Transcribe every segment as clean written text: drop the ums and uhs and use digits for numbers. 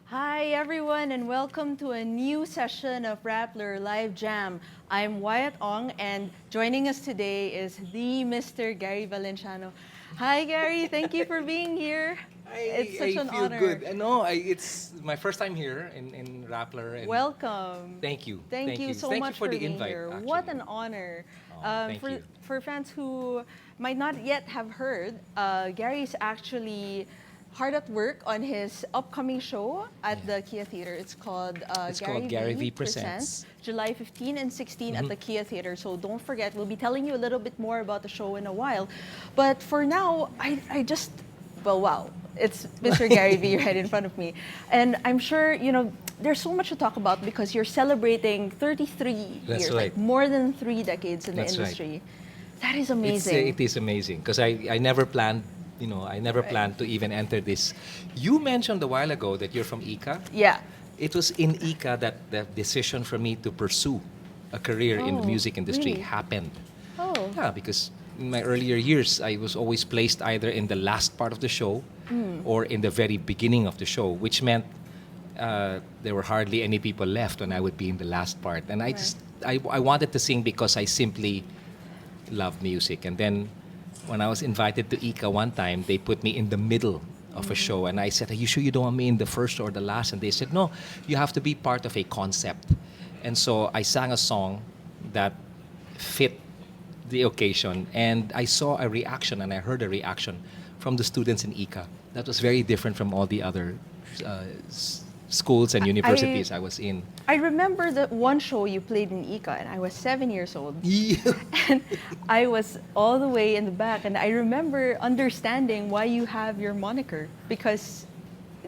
Hi, everyone, and welcome to a new session of Rappler Live Jam. I'm Wyatt Ong, and joining us today is the Mr. Gary Valenciano. Hi, Gary. Thank you for being here. It's such I an feel honor. good. No, it's my first time here in Rappler, and Welcome. thank you, Thank thank you you, so thank you much for for the being invite. here. What Actually, an honor. thank you. For fans who might not yet have heard, Gary is actually hard at work on his upcoming show at Yeah. the Kia Theater. It's called It's Gary called Gary V V Presents, Presents. July 15 and 16 at Mhm. the Kia Theater. So don't forget, we'll be telling you a little bit more about the show in a while. But for now, I just, well, wow. It's Mr. Gary Vee right in front of me. And I'm sure, there's so much to talk about because you're celebrating 33 That's years, right. like more than 3 decades in the That's right. industry. That is It amazing. is amazing because I never planned, I never Right. planned to even enter this. You mentioned a while ago that you're from ICA. Yeah. It was in ICA that the decision for me to pursue a career in the Oh, music industry really? happened. Oh. Yeah, because in my earlier years, I was always placed either in the last part of the show Mm. or in the very beginning of the show, which meant there were hardly any people left when I would be in the last part. And Right. I wanted to sing because I simply love music. And then when I was invited to ICA one time, they put me in the middle of a show. And I said, are you sure you don't want me in the first or the last? And they said, no, you have to be part of a concept. And so I sang a song that fit the occasion. And I saw a reaction and I heard a reaction from the students in ICA that was very different from all the other schools and I universities I was in. I remember the one show you played in Ika, and I was 7 years old. Yeah. And I was all the way in the back, and I remember understanding why you have your moniker because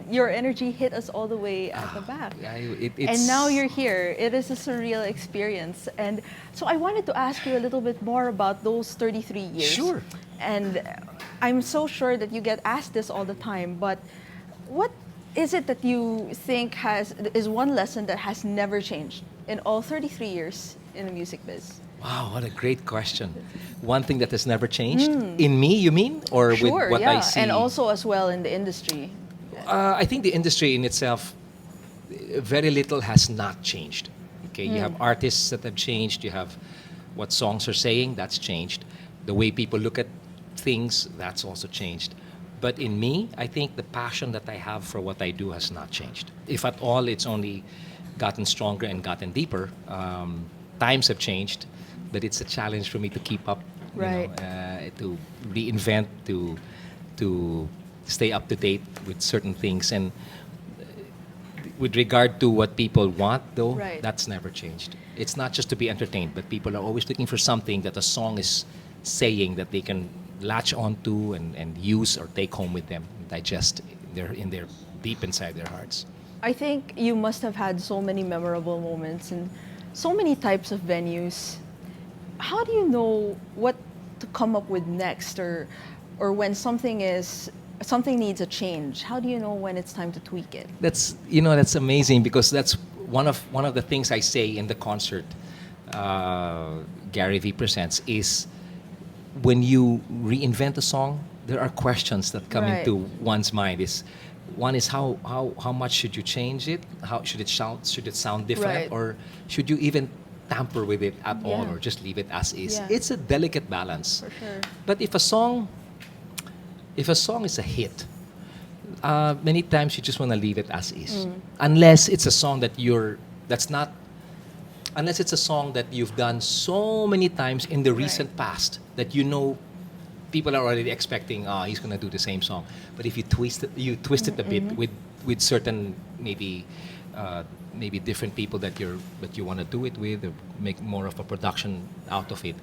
your energy hit us all the way at the back. And now It's you're here. It is a surreal experience. And so I wanted to ask you a little bit more about those 33 years. sure. And I'm so sure that you get asked this all the time, but what is it that you think is one lesson that has never changed in all 33 years in the music biz? Wow, what a great question. One thing that has never changed in me, you mean, or with Sure, what I yeah, and see? also as well in the industry. I think the industry in itself, very little has not changed. Okay, you have artists that have changed. You have what songs are saying. That's changed. The way people look at things. That's also changed. But in me, I think the passion that I have for what I do has not changed. If at all, it's only gotten stronger and gotten deeper. Times have changed, but it's a challenge for me to keep up. Right. To reinvent, to stay up to date with certain things. And with regard to what people want, though, Right. that's never changed. It's not just to be entertained, but people are always looking for something that a song is saying that they can latch onto and use or take home with them, and digest in their deep inside their hearts. I think you must have had so many memorable moments in so many types of venues. How do you know what to come up with next, or when something needs a change? How do you know when it's time to tweak it? That's amazing because that's one of the things I say in the concert. Gary V presents is when you reinvent a song, there are questions that come Right. into one's mind. One is how much should you change it? How should it sound? Should it sound different, Right. or should you even tamper with it at all, Yeah. or just leave it as is? Yeah. It's a delicate balance. For sure. But if a song is a hit, many times you just want to leave it as is, unless it's a song that's not unless it's a song that you've done so many times in the Right. recent past that people are already expecting he's going to do the same song. But if you twist it a bit with certain maybe different people that you want to do it with, or make more of a production out of it,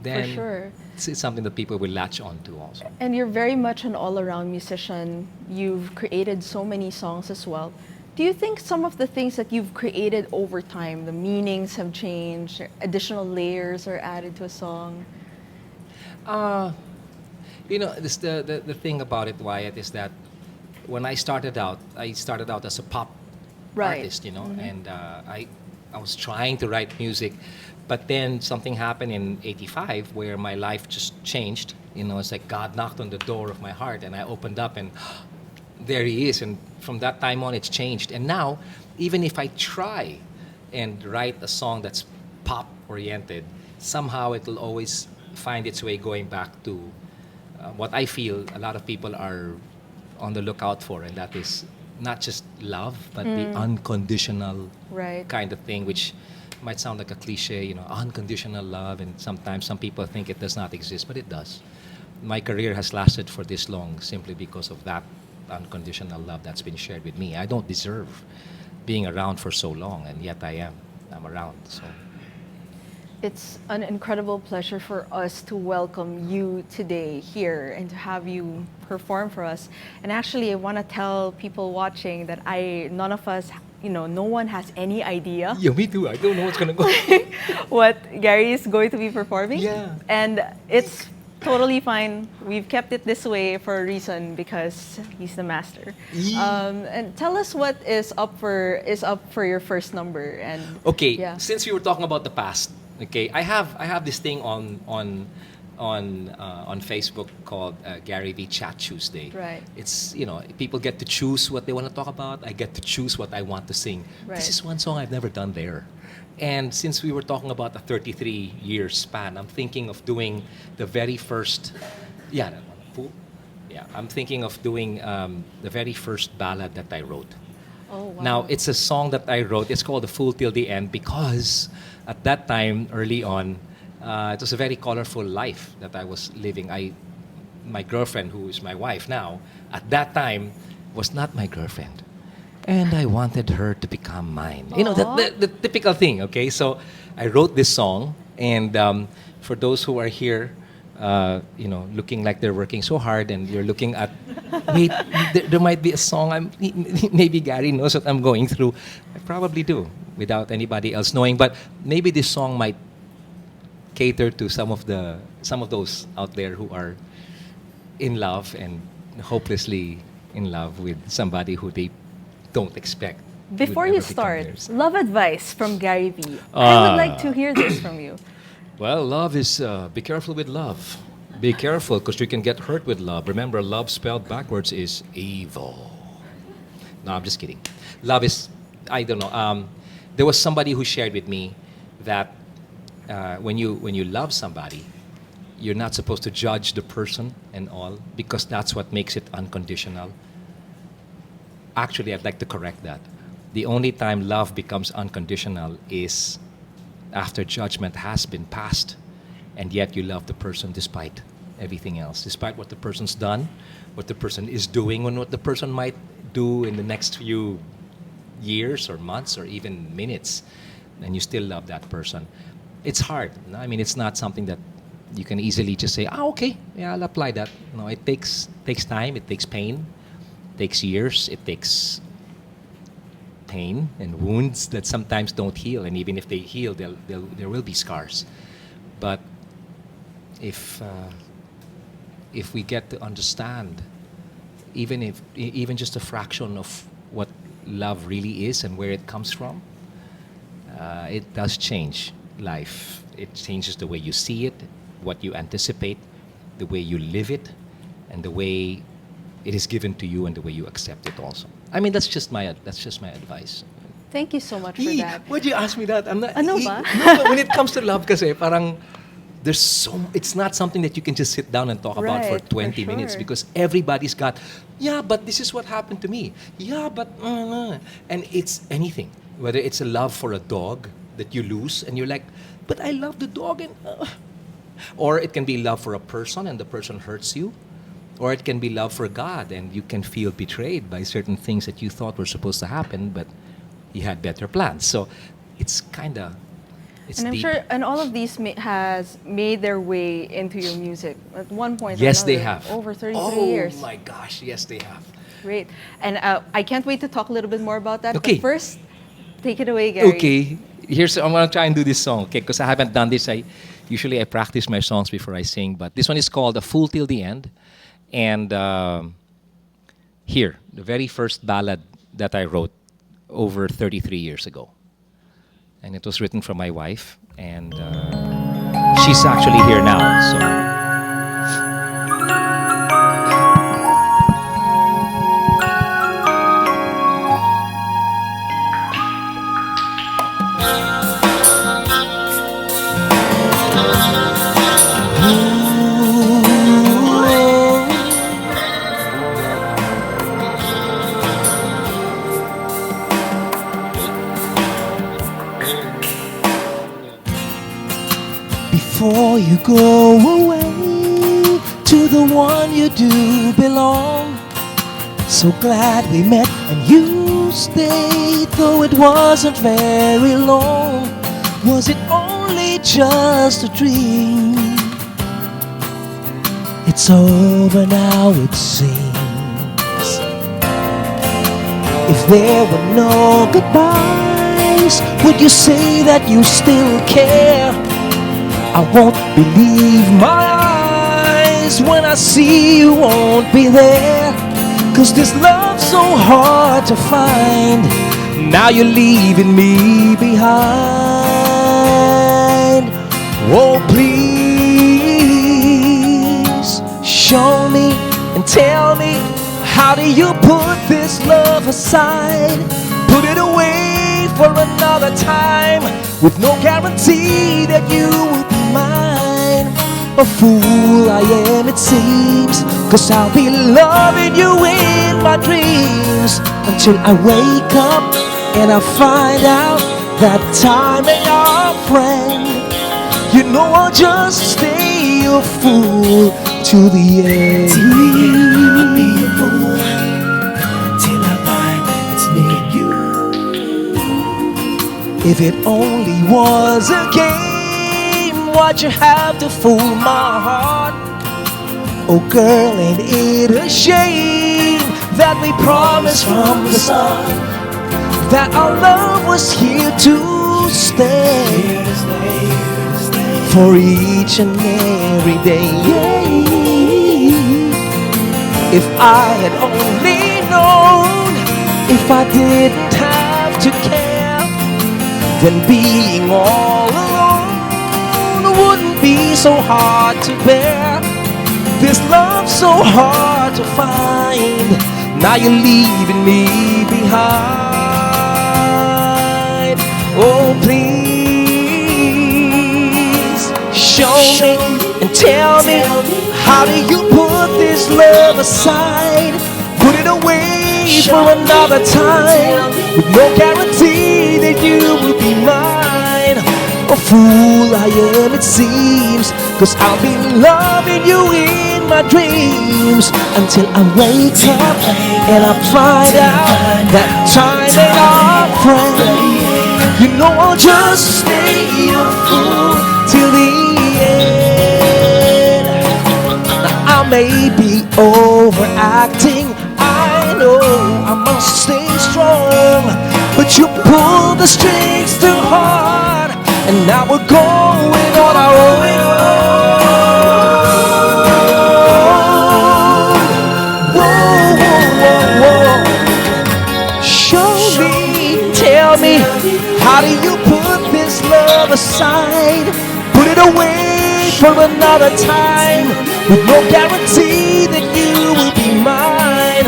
then sure. it's something that people will latch on to also. And you're very much an all-around musician. You've created so many songs as well. Do you think some of the things that you've created over time, the meanings have changed, or additional layers are added to a song? Uh, the thing about it, Wyatt, is that when I started out as a pop Right. artist, and I was trying to write music, but then something happened in '85 where my life just changed. It's like God knocked on the door of my heart, and I opened up, and there he is. And from that time on, it's changed. And now, even if I try and write a song that's pop oriented, somehow it will always find its way going back to what I feel a lot of people are on the lookout for, and that is not just love, but the unconditional Right. kind of thing, which might sound like a cliche, unconditional love, and sometimes some people think it does not exist, but it does. My career has lasted for this long simply because of that unconditional love that's been shared with me. I don't deserve being around for so long, and yet I am. I'm around. So It's an incredible pleasure for us to welcome you today here and to have you perform for us. And actually, I want to tell people watching that none of us, no one has any idea yeah, me too. I don't know what's gonna go. what Gary is going to be performing. Yeah. And it's totally fine. We've kept it this way for a reason because he's the master. Yeah. And tell us what is up for your first number. And Okay, yeah. since we were talking about the past, okay, I have this thing on Facebook called Gary V Chat Tuesday. Right. It's people get to choose what they want to talk about. I get to choose what I want to sing. Right. This is one song I've never done there. And since we were talking about a 33-year span, I'm thinking of doing the very first. Yeah, that one. Fool. Yeah, I'm thinking of doing the very first ballad that I wrote. Oh, wow. Now, it's a song that I wrote. It's called The Fool Till the End because at that time, early on, it was a very colorful life that I was living. My girlfriend, who is my wife now, at that time was not my girlfriend. And I wanted her to become mine. Aw. The typical thing, okay? So I wrote this song, and for those who are here, looking like they're working so hard, and you're looking at, wait, there might be a song. Maybe Gary knows what I'm going through. I probably do, without anybody else knowing. But maybe this song might cater to some of those out there who are in love and hopelessly in love with somebody who they don't expect. Before would you ever become start, theirs. love advice from Gary V. I would like to hear this from you. Well, love is, be careful with love. Be careful because you can get hurt with love. Remember, love spelled backwards is evil. No, I'm just kidding. Love is, I don't know. There was somebody who shared with me that when you love somebody, you're not supposed to judge the person and all because that's what makes it unconditional. Actually, I'd like to correct that. The only time love becomes unconditional is after judgment has been passed, and yet you love the person despite everything else, despite what the person's done, what the person is doing, and what the person might do in the next few years or months or even minutes, and you still love that person. It's hard. No? I mean, it's not something that you can easily just say, okay, yeah, I'll apply that. No, it takes time, it takes pain, it takes years, it takes pain and wounds that sometimes don't heal, and even if they heal, there will be scars. But if we get to understand, even just a fraction of what love really is and where it comes from, it does change life. It changes the way you see it, what you anticipate, the way you live it, and the way it is given to you and the way you accept it also. I mean, that's just my advice. Thank you so much for that. Why'd you ask me that? I'm not. Ano ba? No, but when it comes to love, kasi parang it's not something that you can just sit down and talk about for Right, 20 for minutes sure. because everybody's got, yeah, but this is what happened to me. Yeah, but and it's anything. Whether it's a love for a dog that you lose and you're like, but I love the dog, and or it can be love for a person and the person hurts you. Or it can be love for God and you can feel betrayed by certain things that you thought were supposed to happen, but you had better plans. So it's And I'm deep. sure, and all of these has made their way into your music at one point. Or Yes, another, they have. Over 33 oh years. my gosh, yes, they have. Great. And I can't wait to talk a little bit more about that. Okay. But first, take it away, Gary. Okay, I'm gonna try and do this song, okay? Because I haven't done this. Usually I practice my songs before I sing, but this one is called "A Fool Till the End," and here, the very first ballad that I wrote over 33 years ago, and it was written for my wife, and she's actually here now. So Before you go away to the one you do belong, so glad we met and you stayed, though it wasn't very long. Was it only just a dream? It's over now, it seems. If there were no goodbyes, would you say that you still care? I won't believe my eyes when I see you won't be there. 'Cause this love's so hard to find. Now you're leaving me behind. Oh, please show me and tell me, how do you put this love aside? Put it away for another time, with no guarantee that you will be mine. A fool I am, it seems, 'cause I'll be loving you in my dreams, until I wake up and I find out that time ain't our friend. You know I'll just stay a fool till the end. Till the end, I'll be a fool, till I find it's me and you. If it only was a game, why'd you have to fool my heart? Oh girl, ain't it a shame that we promised from the start that our love was here to stay, for each and every day. If I had only known, if I didn't have to care, then being all alone wouldn't be so hard to bear. This love's so hard to find. Now you're leaving me behind. Oh, please show me and tell me, how do you put this love aside? Put it away for another time, with no guarantee that you will be mine. A fool I am, it seems, 'cause I'll be loving you in my dreams, until I wake up and I find out that time ain't our friend. You know I'll just stay a fool till the end. Now I may be overacting, I know I must stay strong, but you pull the strings too hard, and now we're going on our own. Whoa, whoa, whoa. Show me, tell me, how do you put this love aside? Put it away for another time, with no guarantee that you will be mine.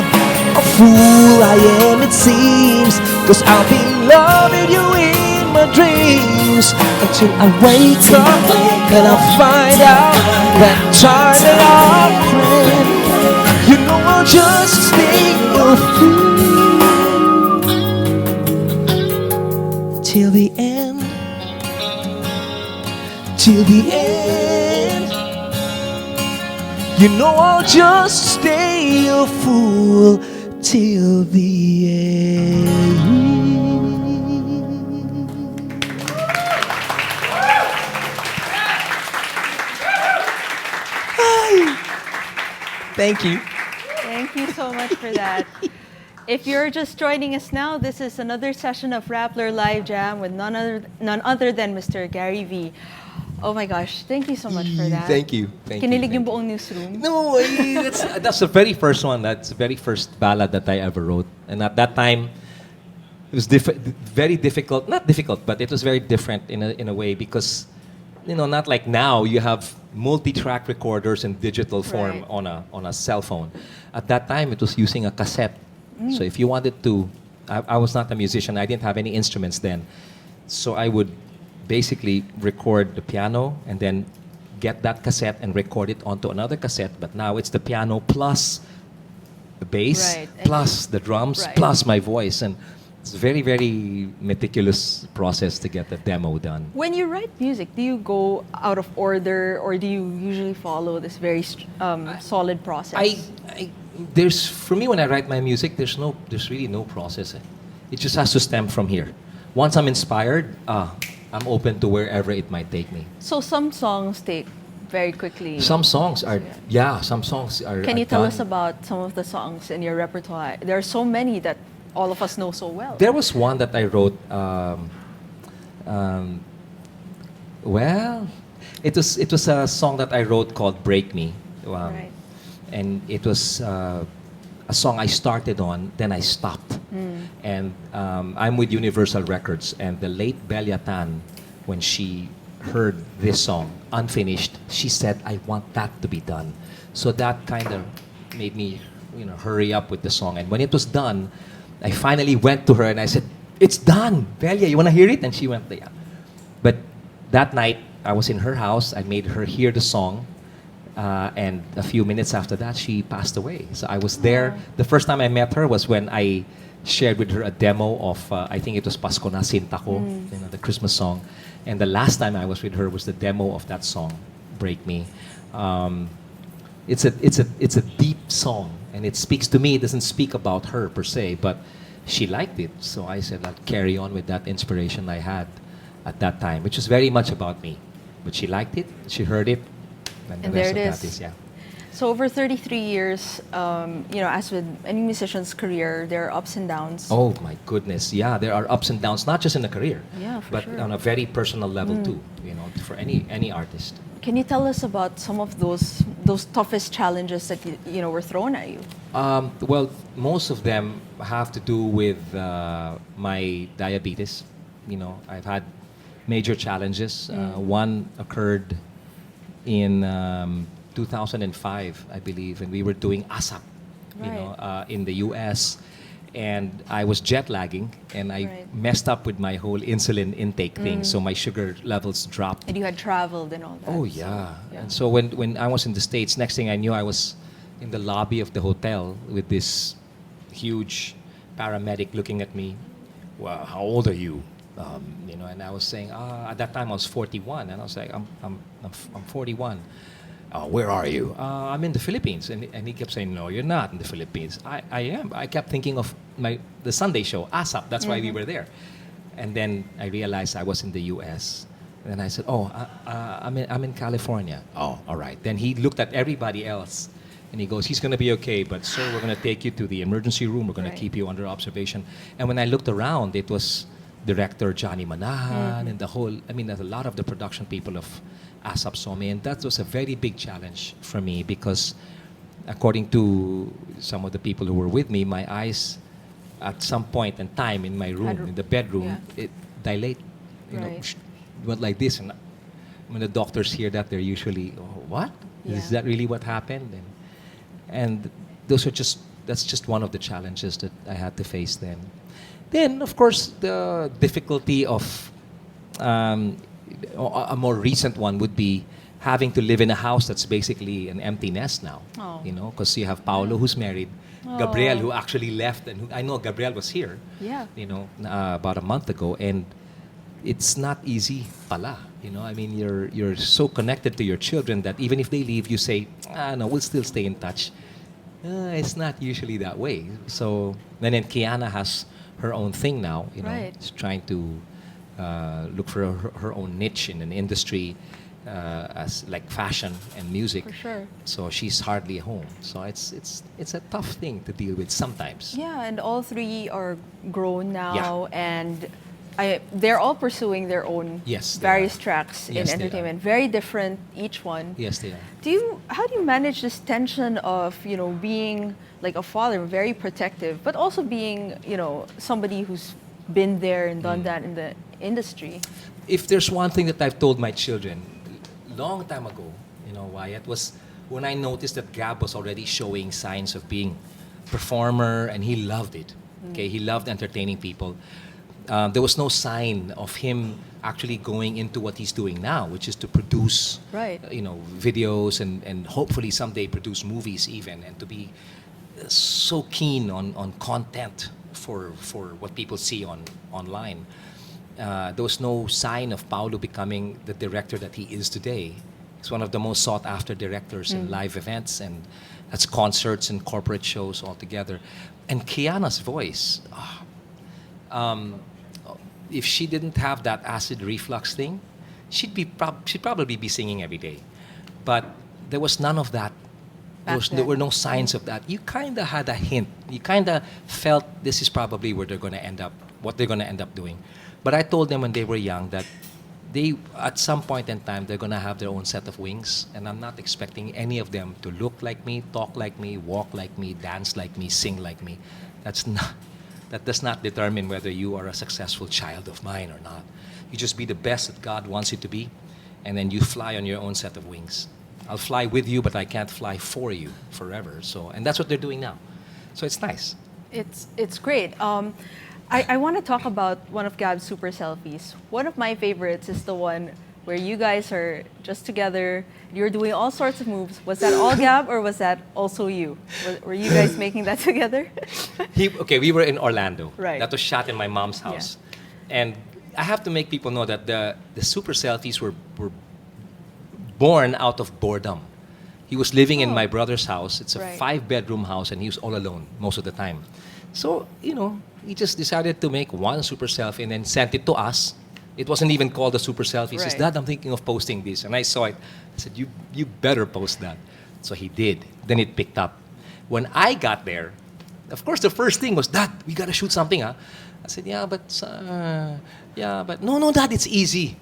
A fool I am, it seems, 'cause I'll be loving you in my dreams, until I wake up and I find out that time ain't our friend. You know I'll just stay a fool till the end, till the end. You know I'll just stay a fool till the end. Thank you. Thank you so much for that. If you're just joining us now, this is another session of Rappler Live Jam with none other than Mr. Gary V. Oh my gosh, thank you so much for that. Thank you. Thank Kinilig you. yung buong newsroom. No, that's the very first one. That's the very first ballad that I ever wrote. And at that time, it was very difficult. Not difficult, but it was very different in a way, because, you know, not like now you have multi-track recorders in digital form Right. on a cell phone. At that time, it was using a cassette. So if you wanted to, I was not a musician. I didn't have any instruments then. So I would basically record the piano and then get that cassette and record it onto another cassette. But now it's the piano plus the bass, Right, and plus the drums, right. plus my voice. And it's a very, very meticulous process to get the demo done. When you write music, do you go out of order, or do you usually follow this very solid process? There's for me when I write my music, there's really no process. It just has to stem from here. Once I'm inspired, I'm open to wherever it might take me. So some songs take very quickly. Some songs are some songs are. Can are you tell done. us about some of the songs in your repertoire? There are so many that all of us know so well. There was one that I wrote. Well, it was a song that I wrote called "Break Me," Right. and it was a song I started on, then I stopped. And I'm with Universal Records, and the late Belia Tan, when she heard this song unfinished, she said, "I want that to be done." So that kind of made me, hurry up with the song. And when it was done, I finally went to her and I said, "It's done, Belia. You want to hear it?" And she went, "Yeah." But that night, I was in her house. I made her hear the song. And a few minutes after that, she passed away. So I was there. The first time I met her was when I shared with her a demo of, I think it was Pasko na Sinta Ko, the Christmas song. And the last time I was with her was the demo of that song, Break Me. It's a deep song, and it speaks to me. It doesn't speak about her per se, but she liked it. So I said I'll carry on with that inspiration I had at that time, which was very much about me. But she liked it. She heard it. And the And rest there it of that is. is, yeah. So over 33 years, as with any musician's career, there are ups and downs. Oh my goodness, yeah. There are ups and downs, not just in a career, Yeah, for but sure. on a very personal level too. For any artist. Can you tell us about some of those toughest challenges that were thrown at you? Well, most of them have to do with my diabetes. I've had major challenges. One occurred in 2005, I believe, and we were doing ASAP, Right. in the U.S. And I was jet lagging, and I Right. messed up with my whole insulin intake thing, so my sugar levels dropped. And you had traveled and all that. Oh so, yeah. And so when I was in the States, next thing I knew, I was in the lobby of the hotel with this huge paramedic looking at me. "Well, how old are you?" And I was saying, at that time I was 41, and I was like, I'm 41. "Where are you?" "I'm in the Philippines." And he kept saying, "No, you're not in the Philippines." I am. I kept thinking of the Sunday show, ASAP. That's why we were there. And then I realized I was in the U.S. And then I said, "Oh, I'm in California." "Oh, all right." Then he looked at everybody else, and he goes, "He's going to be okay, but sir, we're going to take you to the emergency room. We're going Right. to keep you under observation." And when I looked around, it was director Johnny Manahan and a lot of the production people of ASAP saw me, and that was a very big challenge for me because, according to some of the people who were with me, my eyes, at some point in time in my room, in the bedroom, yeah. it dilate, Right. went like this, and when the doctors hear that, they're usually, "Oh, what? Is Yeah. that really what happened?" And that's just one of the challenges that I had to face then. Then, of course, the difficulty of a more recent one would be having to live in a house that's basically an empty nest now. Oh. Because you have Paolo who's married, Gabriel who actually left, and I know Gabriel was here. Yeah. About a month ago, and it's not easy, pala. You're so connected to your children that even if they leave, you say, "No, we'll still stay in touch." It's not usually that way. So then Kiana has her own thing now. Right. She's trying to look for her own niche in an industry as like fashion and music. For sure. So she's hardly home. So it's a tough thing to deal with sometimes. Yeah, and all three are grown now, Yeah. and they're all pursuing their own Yes, they various are. tracks Yes, in they are. entertainment. Very different each one. Yes, they are. How do you manage this tension of being like a father, very protective, but also being somebody who's been there and done that in the industry? If there's one thing that I've told my children long time ago, Wyatt, was when I noticed that Gab was already showing signs of being a performer, and he loved it. Okay, he loved entertaining people. There was no sign of him actually going into what he's doing now, which is to produce, Right. videos and hopefully someday produce movies even, and to be so keen on content for what people see online. There was no sign of Paulo becoming the director that he is today. He's one of the most sought after directors in live events, and that's concerts and corporate shows all together. And Kiana's voice, if she didn't have that acid reflux thing, she'd probably be singing every day. But there was none of that. There were no signs of that. You kind of had a hint. You kind of felt this is probably where they're going to end up, what they're going to end up doing. But I told them when they were young that at some point in time, they're going to have their own set of wings. And I'm not expecting any of them to look like me, talk like me, walk like me, dance like me, sing like me. That does not determine whether you are a successful child of mine or not. You just be the best that God wants you to be, and then you fly on your own set of wings. I'll fly with you, but I can't fly for you forever. And that's what they're doing now. So it's nice. It's great. I want to talk about one of Gab's super selfies. One of my favorites is the one where you guys are just together. You're doing all sorts of moves. Was that all Gab, or was that also you? Were you guys making that together? We were in Orlando. Right. That was shot in my mom's house. And I have to make people know that the super selfies were born out of boredom. He was living in my brother's house. It's a Right. 5-bedroom house, and he was all alone most of the time. So, he just decided to make one super selfie and then sent it to us. It wasn't even called a super selfie. He says, Right. Dad, I'm thinking of posting this. And I saw it. I said, you better post that. So he did. Then it picked up. When I got there, of course, the first thing was, Dad, we got to shoot something, huh? I said, but no, Dad, it's easy.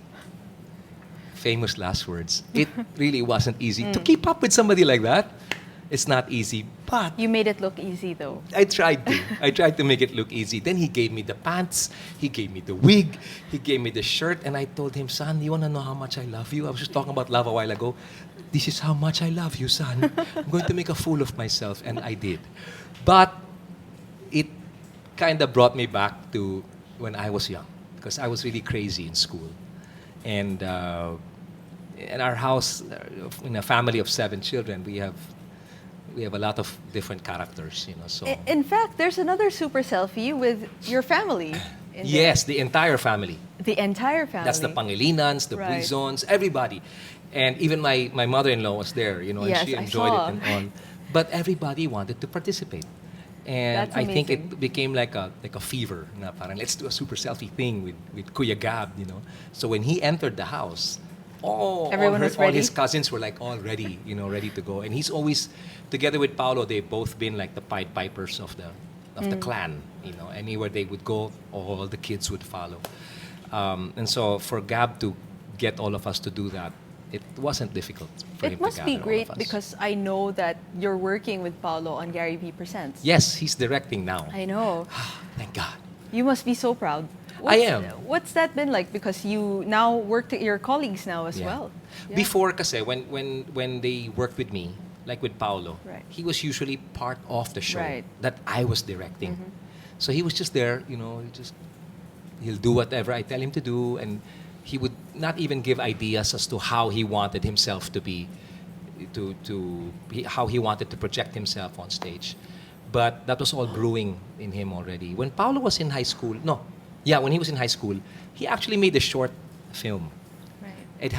Famous last words. It really wasn't easy. To keep up with somebody like that, it's not easy. But You made it look easy, though. I tried to make it look easy. Then he gave me the pants, he gave me the wig, he gave me the shirt, and I told him, son, you want to know how much I love you? I was just talking about love a while ago. This is how much I love you, son. I'm going to make a fool of myself, and I did. But it kind of brought me back to when I was young, because I was really crazy in school. And in our house, in a family of 7 children, we have a lot of different characters, So In fact, there's another super selfie with your family. in there. yes, the entire family. The entire family. That's the Pangelinans, the Right. Buizons, everybody. And even my mother-in-law was there, and Yes, she I enjoyed saw. it and all. But everybody wanted to participate. And That's I think amazing. it became like a fever. Na parang, let's do a super selfie thing with Kuya Gab, So when he entered the house, Everyone was all ready? his cousins were like all ready, ready to go. And he's always, together with Paolo, they've both been like the Pied Pipers of the clan, Anywhere they would go, all the kids would follow. And so for Gab to get all of us to do that, it wasn't difficult for him It to must be gather all great of us. because I know that you're working with Paulo on Gary V Presents. Yes, he's directing now. I know. Thank God. You must be so proud. I am. What's that been like? Because you now work with your colleagues now as Yeah. well. Yeah. Before, kasi when they worked with me, like with Paolo, Right. he was usually part of the show Right. that I was directing. So he was just there, he'll do whatever I tell him to do, and he would not even give ideas as to how he wanted himself to be, how he wanted to project himself on stage. But that was all brewing in him already. When Paolo was in high school, when he was in high school, he actually made a short film. Right. It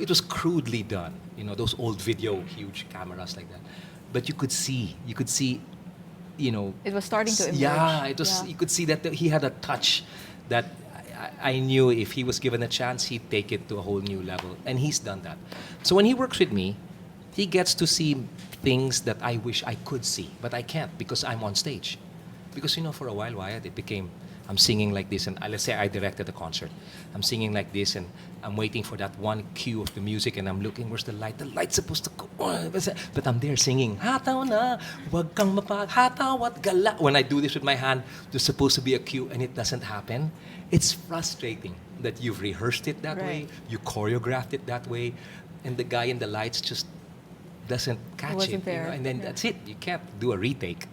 was crudely done, those old video, huge cameras like that. But you could see, It was starting to emerge. yeah, it was. You could see that he had a touch that I knew if he was given a chance, he'd take it to a whole new level, and he's done that. So when he works with me, he gets to see things that I wish I could see, but I can't because I'm on stage. Because for a while, Wyatt, it became I'm singing like this, and let's say I directed a concert. I'm singing like this, and I'm waiting for that one cue of the music, and I'm looking, where's the light? The light's supposed to go. But I'm there singing, hataw na, wag kang hataw at gala. When I do this with my hand, there's supposed to be a cue, and it doesn't happen. It's frustrating that you've rehearsed it that way, Right. you choreographed it that way, and the guy in the lights just doesn't catch wasn't it. there. And then Yeah. that's it. You can't do a retake.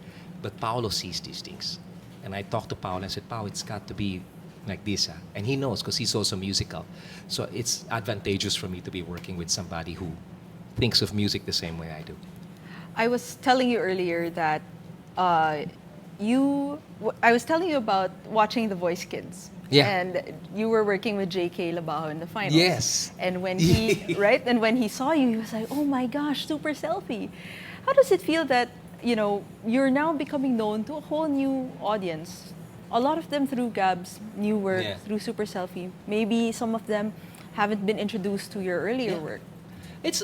But Paolo sees these things. And I talked to Paul and I said, Paul, it's got to be like this. And he knows because he's also musical. So it's advantageous for me to be working with somebody who thinks of music the same way I do. I was telling you earlier that I was telling you about watching The Voice Kids. Yeah. And you were working with J.K. Labajo in the finals. Yes. And when he and when he saw you, he was like, "Oh my gosh, super selfie." How does it feel that you're now becoming known to a whole new audience? A lot of them through Gab's new work, Yeah. through Super Selfie. Maybe some of them haven't been introduced to your earlier work. It's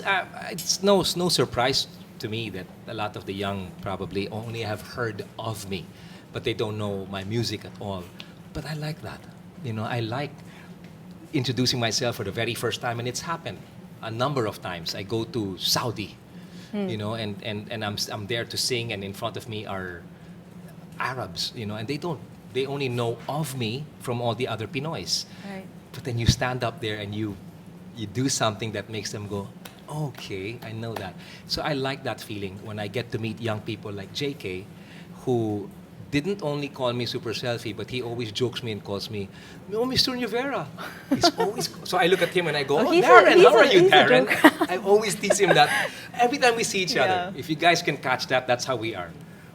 no surprise to me that a lot of the young probably only have heard of me, but they don't know my music at all. But I like that. I like introducing myself for the very first time, and it's happened a number of times. I go to Saudi, and I'm there to sing, and in front of me are Arabs, and they only know of me from all the other Pinoys. Right. But then you stand up there and you do something that makes them go, okay, I know that. So I like that feeling when I get to meet young people like JK, who didn't only call me Super Selfie, but he always jokes me and calls me, "Oh, Mr. Nuvera." He's always so I look at him and I go, "Oh, Darren, how are you, Darren?" I always tease him that every time we see each other. If you guys can catch that, that's how we are.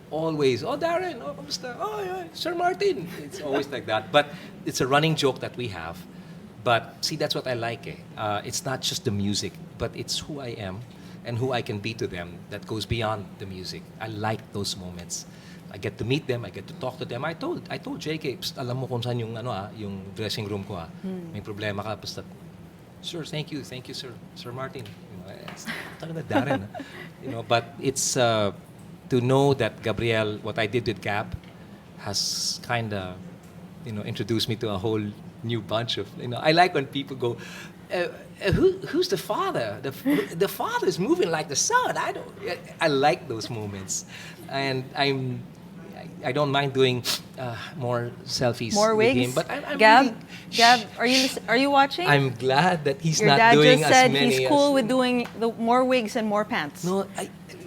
Always, "Oh, Darren, oh, kamusta? Oh, yeah, Sir Martin." It's always like that. But it's a running joke that we have. But see, that's what I like. It's not just the music, but it's who I am and who I can be to them that goes beyond the music. I like those moments. I get to meet them, I get to talk to them. I told JK, "Psst, alam mo kung saan yung yung dressing room ko May problema ka, basta, sir, thank you, Sir Martin." It's talaga Darren. But it's to know that Gabriel, what I did with Gab, has kind of, introduced me to a whole new bunch of, I like when people go, who's the father? The father is moving like the sun. I like those moments, and I don't mind doing more selfies More with wigs. him. But I'm Gab, really, are you watching? I'm glad that he's Your not dad doing just as said many. he's cool with doing the more wigs and more pants. No,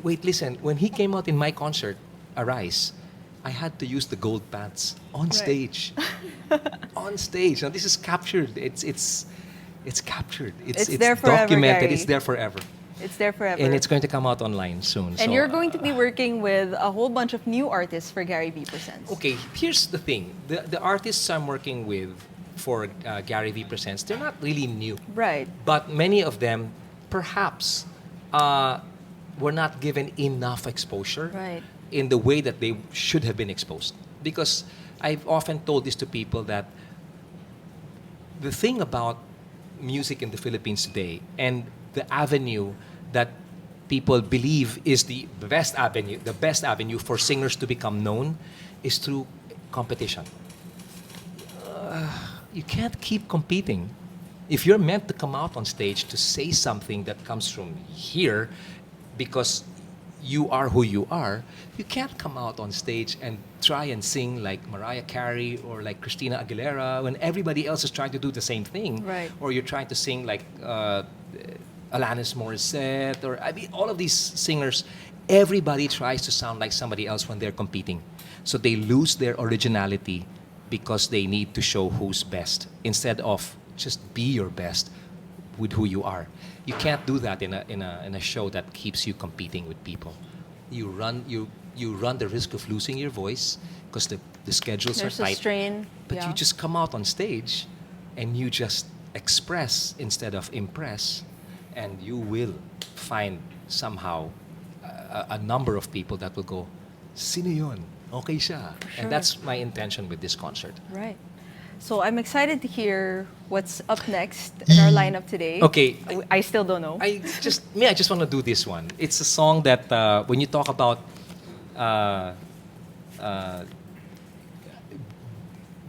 wait, listen. When he came out in my concert, Arise, I had to use the gold pants on stage. On stage. Now this is captured. It's captured. It's there forever, documented. Gary. It's there forever. It's there forever. And it's going to come out online soon. And you're going to be working with a whole bunch of new artists for Gary V Presents. Okay, here's the thing. The artists I'm working with for Gary V Presents, they're not really new. Right. But many of them, perhaps, were not given enough exposure in the way that they should have been exposed. Because I've often told this to people that the thing about music in the Philippines today and the avenue that people believe is the best avenue for singers to become known is through competition. You can't keep competing. If you're meant to come out on stage to say something that comes from here because you are who you are, you can't come out on stage and try and sing like Mariah Carey or like Christina Aguilera when everybody else is trying to do the same thing. Right. Or you're trying to sing like Alanis Morissette, or all of these singers, everybody tries to sound like somebody else when they're competing. So they lose their originality because they need to show who's best instead of just be your best with who you are. You can't do that in a show that keeps you competing with people. You run the risk of losing your voice because the schedules There's are tight. a strain. But you just come out on stage and you just express instead of impress, and you will find somehow a number of people that will go, "Sino yun? Okay siya." Sure. And that's my intention with this concert. Right. So I'm excited to hear what's up next in our lineup today. Okay. I still don't know. I just want to do this one. It's a song that when you talk about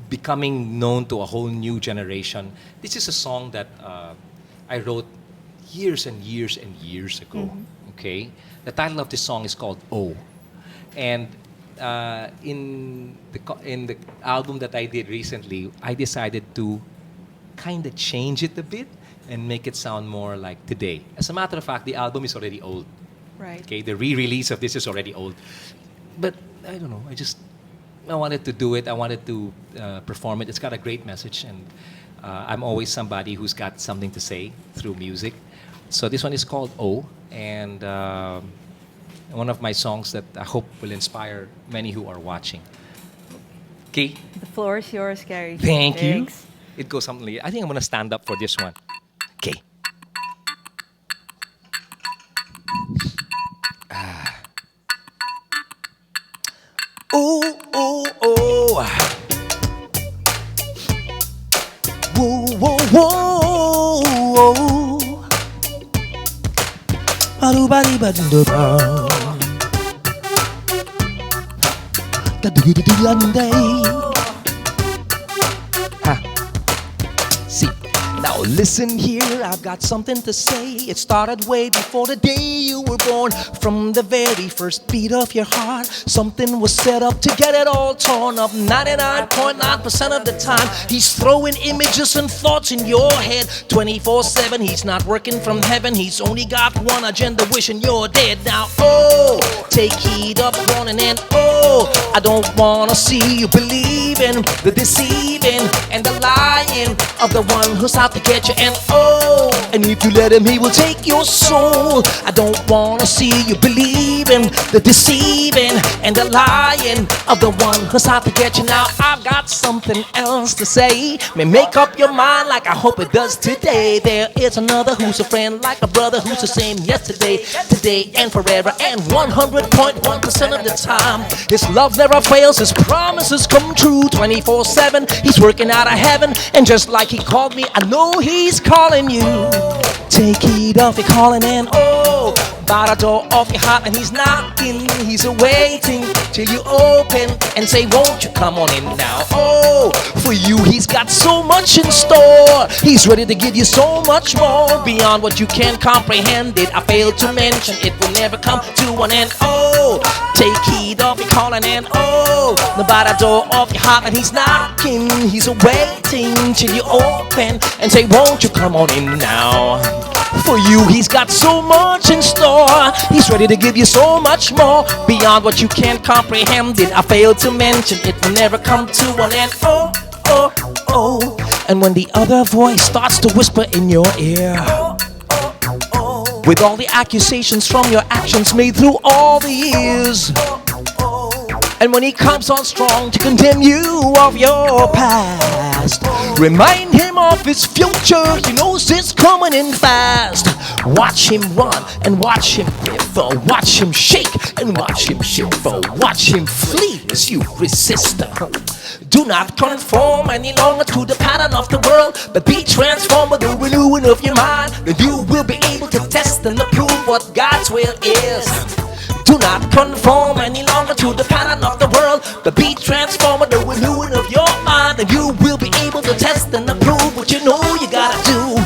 becoming known to a whole new generation, this is a song that I wrote years and years and years ago. Okay, the title of this song is called "Oh," and in the album that I did recently, I decided to kind of change it a bit and make it sound more like today. As a matter of fact, the album is already old. Right. Okay, the re-release of this is already old. But I don't know, I just I wanted to do it. I wanted to perform it. It's got a great message, and I'm always somebody who's got something to say through music. So this one is called O, and one of my songs that I hope will inspire many who are watching. Okay, The floor is yours, Gary. thank Thanks. you. It goes something like, I think I'm gonna stand up for this one. Okay. Oh, oh, oh. Whoa, whoa, whoa. Ba-do-ba-dee-ba-doo-ba. Da-do-do-do-do-day. Ha. See, now listen here, I've got something to say. It started way before the day you were born. From the very first beat of your heart, something was set up to get it all torn up. 99.9% of the time, he's throwing images and thoughts in your head. 24/7, he's not working from heaven. He's only got one agenda, wishing you're dead. Now, oh, take heed of warning, and oh, I don't wanna see you believing the deceiving and the lying of the one who's out to get you. And oh, and if you let him, he will take your soul. I don't wanna see you believing the deceiving and the lying of the one who's out to get you. Now I've got something else to say. May make up your mind like I hope it does today. There is another who's a friend, like a brother who's the same yesterday, today, and forever. And 100.1% of the time, his love never fails, his promises come true. 24/7, he's working out of heaven. And just like he called me, I know he's calling you. Take heed of your calling, and oh, by the door of your heart, and he's knocking. He's waiting till you open and say, won't you come on in now? Oh, for you he's got so much in store. He's ready to give you so much more beyond what you can comprehend. It I failed to mention, it will never come to an end. Oh, take heed of your calling, and oh, by the door of your heart, and he's knocking. He's waiting till you open and say, won't you come on in now? For you he's got so much in store. He's ready to give you so much more beyond what you can comprehend. Did I fail to mention, it will never come to an end. Oh, oh, oh. And when the other voice starts to whisper in your ear, with all the accusations from your actions made through all the years, and when he comes on strong to condemn you of your past, remind him of his future. He knows it's coming in fast. Watch him run and watch him quiver. Watch him shake and watch him shiver. Watch him flee as you resist. Do not conform any longer to the pattern of the world, but be transformed by the renewing of your mind. Then you will be able to test and approve what God's will is. Do not conform any longer to the pattern of the world, but be transformed by the renewing of your mind, and you will be able to test and approve what you know you gotta do.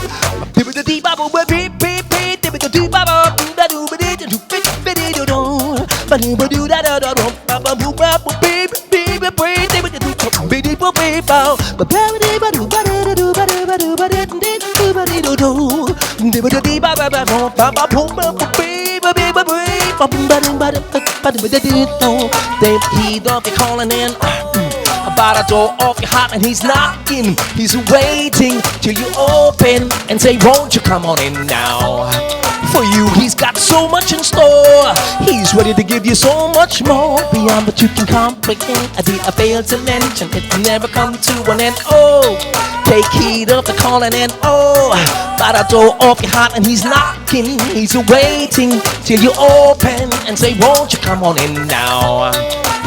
Take heed of your calling, and about the door of your heart, and he's knocking. He's waiting till you open and say, won't you come on in now? For you he's got so much in store. He's ready to give you so much more beyond what you can comprehend. I failed to mention, it will never come to an end. Oh, take heed of the calling, and oh, by the door of your heart, and he's knocking. He's waiting till you open and say, won't you come on in now?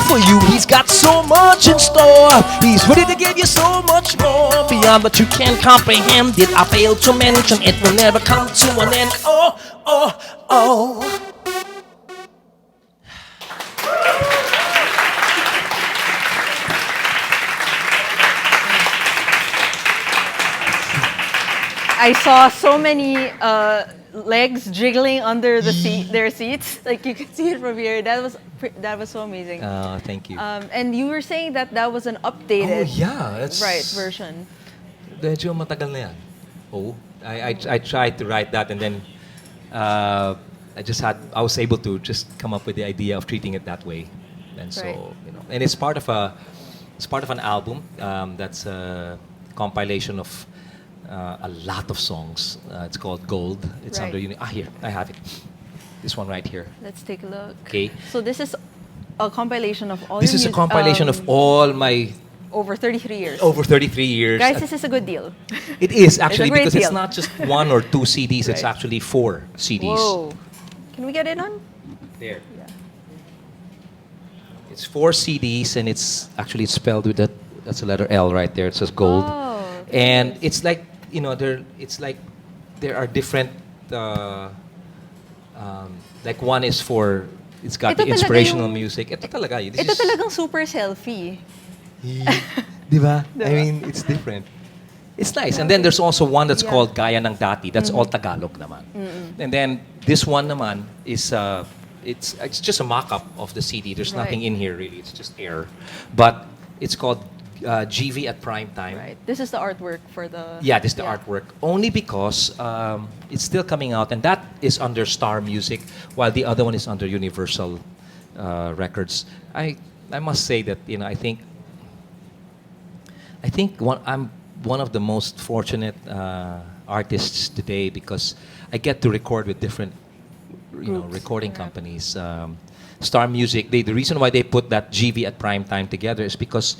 For you he's got so much in store. He's ready to give you so much more beyond what you can comprehend. Did I fail to mention, it will never come to an end. Oh, oh, oh. I saw so many legs jiggling under the their seats. Like you could see it from here. That was so amazing. Thank you. And you were saying that that was an Oh updated yeah, it's right version. Medyo matagal na yan. Oh, I tried to write that, and then I was able to just come up with the idea of treating it that way, and so Right. you know. and it's part of an album that's a compilation of a lot of songs. It's called Gold. It's Right. under here I have it. This one right here. Let's take a look. Okay. So this is a compilation of all This your is a compilation of all my over 33 years. over 33 years. Guys, this is a good deal. It is actually great because it's deal. not just one or two CDs. It's Right. actually 4 CDs. Whoa. Can we get it on? There. Yeah. It's 4 CDs, and it's actually spelled with that's a letter L right there. It says Gold, Oh, and it's like there are different. Like one is for it's got Ito the talaga inspirational yung- music. Ito talaga. This Ito is- talagang super selfie. Diba? I Diba? mean, it's different. It's nice. And then there's also one that's Yeah. called Gaya ng Dati. That's all Tagalog naman. And then this one naman is it's just a mock-up of the CD. There's Right. nothing in here really. It's just air. But it's called GV at Prime Time. Right. This is the artwork for the. Yeah, this is the artwork. Only because it's still coming out, and that is under Star Music, while the other one is under Universal Records. I must say that I think I'm one of the most fortunate artists today because I get to record with different Groups. recording Yeah. companies. Star Music. The reason why they put that GV at Prime Time together is because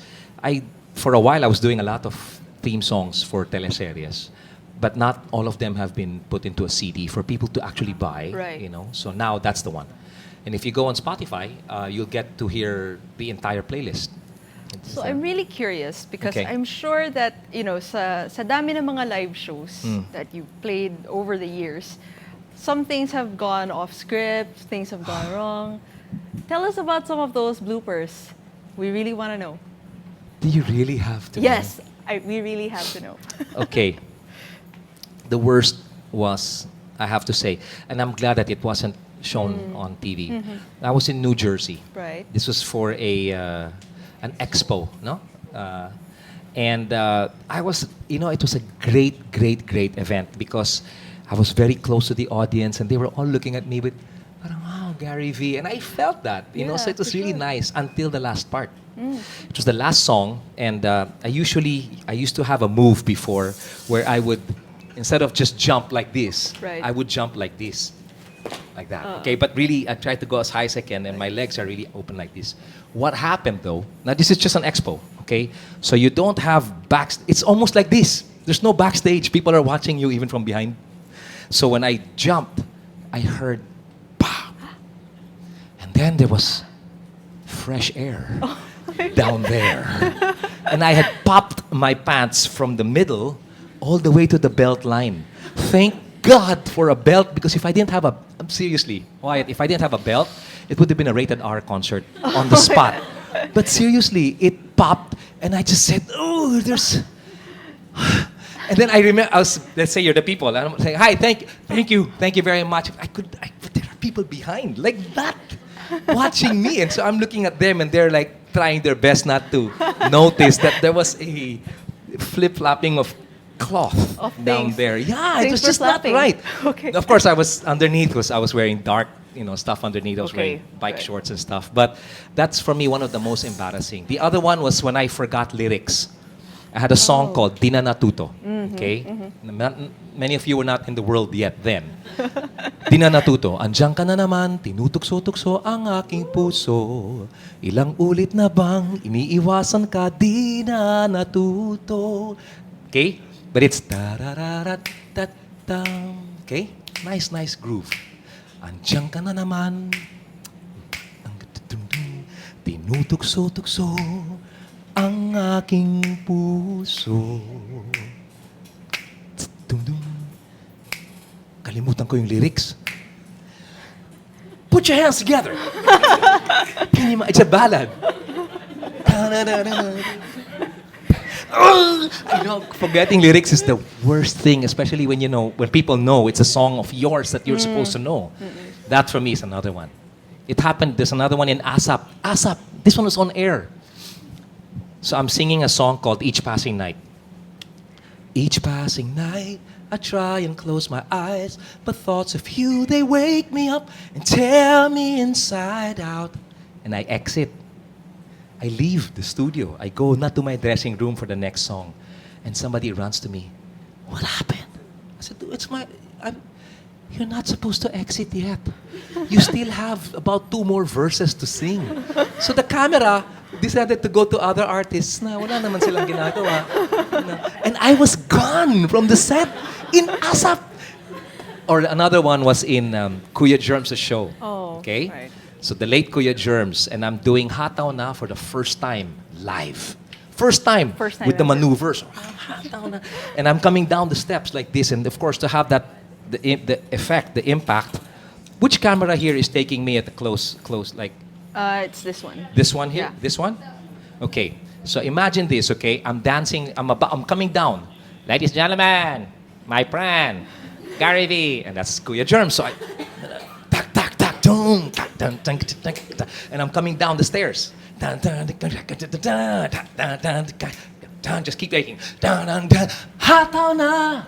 for a while I was doing a lot of theme songs for teleseries, but not all of them have been put into a CD for people to actually buy. Right. So now that's the one. And if you go on Spotify, you'll get to hear the entire playlist. So I'm really curious because Okay. I'm sure that sa dami ng mga live shows that you played over the years, some things have gone off script, things have gone wrong. Tell us about some of those bloopers. We really want to know. Do you really have to? Yes, we really have to know. Okay. The worst was, I have to say, and I'm glad that it wasn't shown on TV. I was in New Jersey. Right. This was for an expo, no? And I was, it was a great, great, great event because I was very close to the audience and they were all looking at me with, parang, wow, Gary V. And I felt that, Yeah, so it was for really sure. nice until the last part. It was the last song, and I used to have a move before where I would, instead of just jump like this, Right. I would jump like this, like that. Okay, but really, I tried to go as high as I can, and my legs are really open like this. What happened though? Now this is just an expo, okay? So you don't have it's almost like this. There's no backstage. People are watching you even from behind. So when I jumped, I heard, pow, and then there was fresh air down there. And I had popped my pants from the middle all the way to the belt line. Thank God for a belt, because if I didn't have seriously, Wyatt, if I didn't have a belt, it would have been a rated R concert on the spot. But seriously, it popped, and I just said, oh, there's... And then I remember, let's say you're the people, and I'm saying, hi, thank you very much. But there are people behind, like that, watching me. And so I'm looking at them, and they're like trying their best not to notice that there was a flip-flopping of cloth Of down things. there. Yeah, it Things was were just not flapping. right. Okay. Of course, I was underneath because I was wearing dark, stuff underneath. I was Okay, wearing bike right. shorts and stuff. But that's for me one of the most embarrassing. The other one was when I forgot lyrics. I had a song called Di Na Natuto. Okay? Many of you were not in the world yet then. Di Na Natuto. Andiyan ka na naman, tinutukso-tukso ang aking puso. Ilang ulit na bang iniiwasan ka, di na natuto. Okay? But it's ta-ra-ra-ra-tat-tam. Okay? Nice groove. Andiyan ka na naman, tinutukso-tukso ang aking puso. Dum-dum. Kalimutan ko yung lyrics. Put your hands together. It's a ballad. Forgetting lyrics is the worst thing, especially when when people know it's a song of yours that you're supposed to know. That for me is another one. It happened. There's another one in ASAP. ASAP. This one was on air. So I'm singing a song called Each Passing Night. Each passing night, I try and close my eyes, but thoughts of you, they wake me up and tear me inside out. And I exit. I leave the studio. I go not to my dressing room for the next song. And somebody runs to me. What happened? I said, it's my... You're not supposed to exit yet. You still have about 2 more verses to sing. So the camera decided to go to other artists na wala naman silang ginagawa. And I was gone from the set in ASAP. Or another one was in Kuya Germs' show. Oh, okay? right. So the late Kuya Germs, and I'm doing Hataw Na for the first time live. First time with the ever. maneuvers. Hataw Na. And I'm coming down the steps like this, and of course to have that the effect, the impact. Which camera here is taking me at the close like It's this one. this one here? Yeah. This one? Okay. So imagine this, okay? I'm dancing, I'm coming down. Ladies and gentlemen, my friend, Gary V. And that's Kuya Germ. So I tak tak tak dun, tak, dun, dun, dun, dun, dun, and I'm coming down the stairs. Dun, dun, dun, dun, dun, dun, dun, dun, dun, dun, dun, just keep making. Dun, dun, dun, Hataw Na!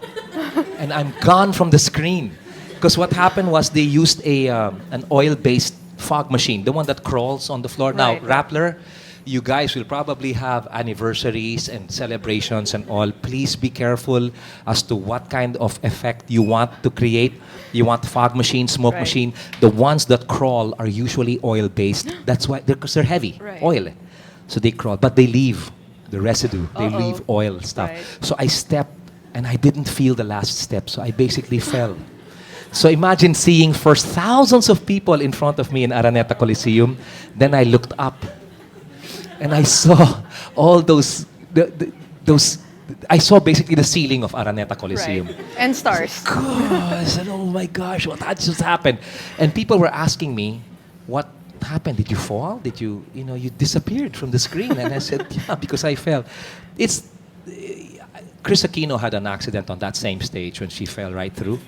And I'm gone from the screen. Because what happened was they used an oil-based fog machine, the one that crawls on the floor. Now, Right. Rappler, you guys will probably have anniversaries and celebrations and all. Please be careful as to what kind of effect you want to create. You want fog machine, smoke Right. machine. The ones that crawl are usually oil-based. That's why, because they're heavy, Right. oil. So they crawl, but they leave the residue. They Uh-oh. leave oil stuff. Right. So I stepped and I didn't feel the last step. So I basically fell. So imagine seeing first thousands of people in front of me in Araneta Coliseum. Then I looked up and I saw all those, those. I saw basically the ceiling of Araneta Coliseum. Right. And stars. I said, oh my gosh, what had just happened? And people were asking me, what happened? Did you fall? Did you, you disappeared from the screen? And I said, yeah, because I fell. It's, Chris Aquino had an accident on that same stage when she fell right through.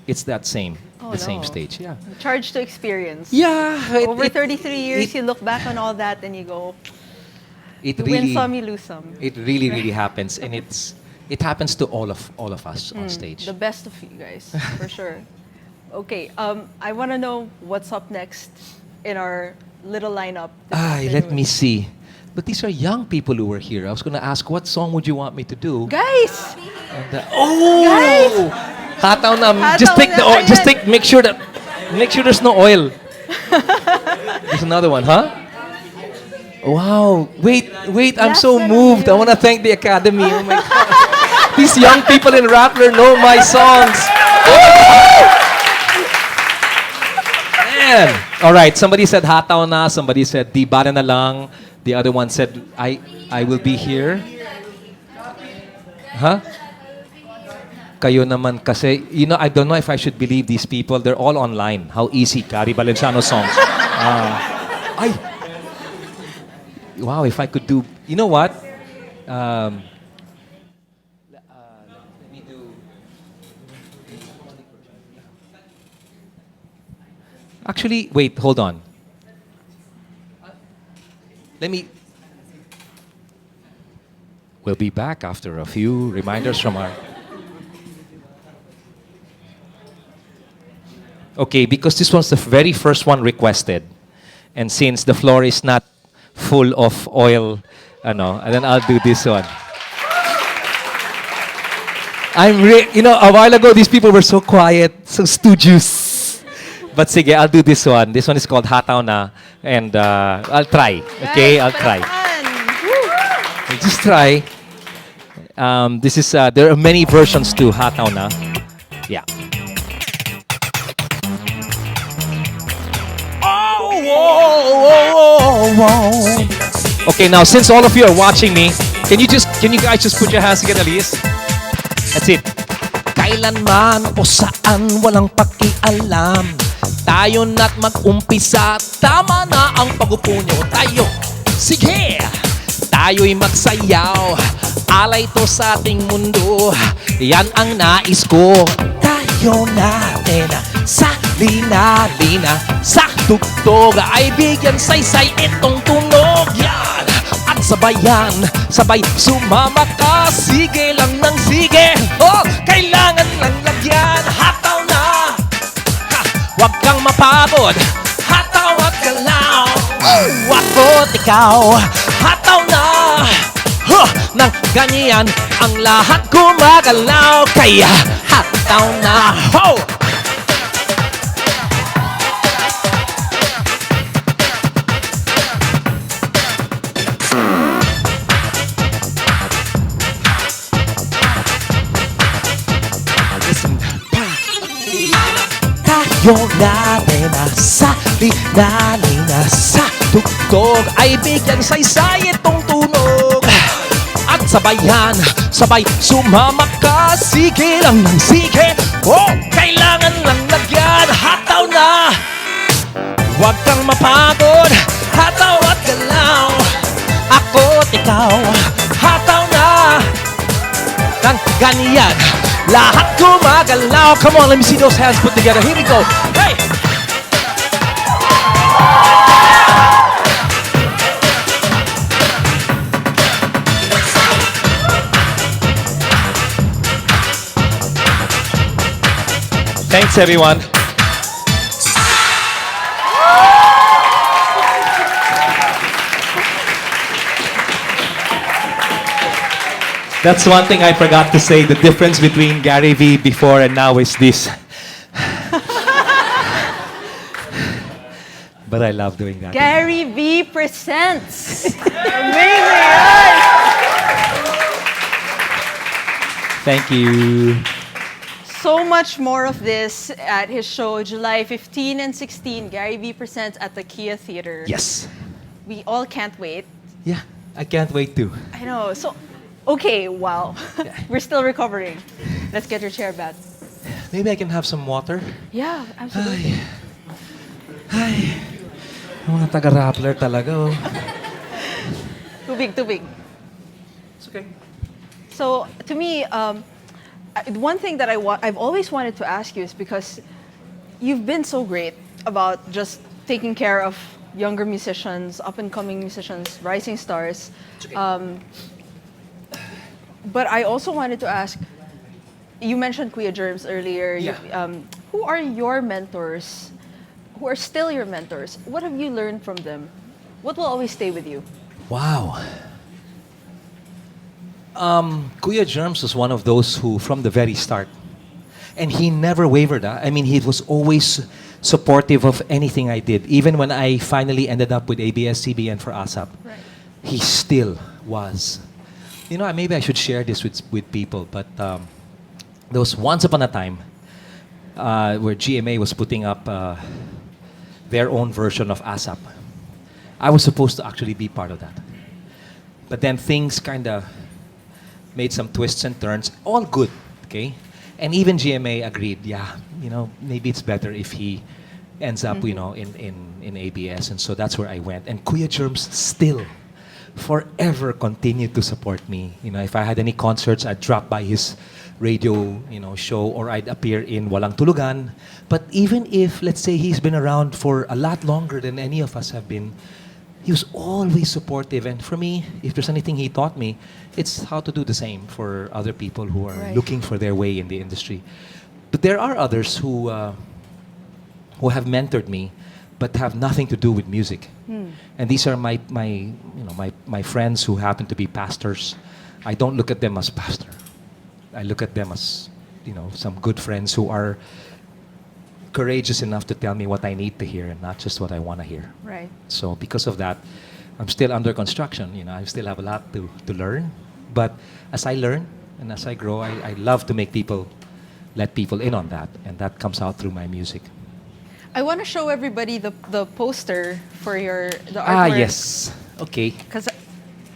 It's that same, Oh, the same no. stage, yeah. Charged to experience. Yeah. Over 33 years, you look back on all that and you go, it you really, win some, you lose some. It really, really happens. And it happens to all of us on stage. The best of you guys, for sure. Okay, I want to know what's up next in our little lineup. this Let afternoon. me see. But these are young people who were here. I was going to ask, what song would you want me to do? Guys! And, oh! Hataw na. Just Hataw take the na, oil. Just ayan. make sure there's no oil. There's another one, huh? Wow. Wait, I'm Last so one moved. I yun. want to thank the Academy. Oh my God. These young people in Rappler know my songs. Man. All right, somebody said Hataw Na, somebody said Di Bara Na Lang. The other one said I will be here. Huh? Kayo naman kasi, I don't know if I should believe these people. They're all online. How easy, Gary Valenciano songs. Wow, if I could do, you know what? Let me do. Actually, wait, hold on. We'll be back after a few reminders from our. Okay, because this one's the very first one requested. And since the floor is not full of oil, and then I'll do this one. A while ago, these people were so quiet, so studious. But sige, I'll do this one. This one is called Hataw Na. And I'll try. Okay, I'll try. I'll just try. There are many versions to Hataw Na. Yeah. Okay, now since all of you are watching me, can you guys just put your hands together, please? That's it. Kailanman o saan walang pakialam. Tayo na't mag-umpisa. Tama na ang pag-upo nyo. Tayo, sige! Tayo'y magsayaw. Alay to sa ating mundo. Yan ang nais ko. Tayo natin sa lina-lina. Sa tugtog ay bigyan saysay itong tunog. Yan! At sabayan, sabay sumama ka. Sige lang ng sige. Oh, kailangan lang lagyan. Hataw na! Huwag kang mapagod. Hataw at galaw. Ako Ako't ikaw, hataw na Nang ganyan ang lahat gumagalaw Kaya hataw na Ho! Tayo natin nasa linalina Sa tugtog ay bigyan saysay itong tunog At sabayan, sabay sumama ka Sige lang ng sige Oh, kailangan lang lagyan Hataw na Huwag kang mapagod Hataw at galaw Ako't ikaw Hataw na Nang ganyan Lahat gumagalaw Come on, let me see those hands put together Here we go Hey! Thanks, everyone. That's one thing I forgot to say. The difference between Gary V before and now is this. But I love doing that. Gary V presents. Amazing, right? Thank you. So much more of this at his show, July 15 and 16. Gary V presents at the Kia Theater. Yes. We all can't wait. Yeah, I can't wait to. I know. So, okay, wow. Yeah. We're still recovering. Let's get your chair back. Maybe I can have some water. Yeah, absolutely. Ay, mga taga-Rappler talaga, oh. Too big. It's okay. So, to me, one thing that I've always wanted to ask you is because you've been so great about just taking care of younger musicians, up-and-coming musicians, rising stars. But I also wanted to ask, you mentioned Kuya Germs earlier. Yeah. Who are your mentors? Who are still your mentors? What have you learned from them? What will always stay with you? Wow. Kuya Germs was one of those who, from the very start, and he never wavered. I mean, he was always supportive of anything I did. Even when I finally ended up with ABS-CBN for ASAP, Right. he still was. You know, maybe I should share this with people, but there was once upon a time where GMA was putting up their own version of ASAP. I was supposed to actually be part of that. But then things kind of made some twists and turns, all good, okay? And even GMA agreed, yeah, you know, maybe it's better if he ends up, you know, in ABS. And so that's where I went. And Kuya Germs still, forever continued to support me. You know, if I had any concerts, I'd drop by his radio, you know, show, or I'd appear in Walang Tulugan. But even if, let's say, he's been around for a lot longer than any of us have been, he was always supportive. And for me, if there's anything he taught me, it's how to do the same for other people who are Right. looking for their way in the industry. But there are others who have mentored me, but have nothing to do with music. And these are my friends who happen to be pastors. I don't look at them as pastor. I look at them as, you know, some good friends who are courageous enough to tell me what I need to hear and not just what I want to hear. Right. So because of that, I'm still under construction. You know, I still have a lot to learn. But as I learn and as I grow, I love to make people, let people in on that. And that comes out through my music. I want to show everybody the poster for the artwork. Ah, yes. Okay. Because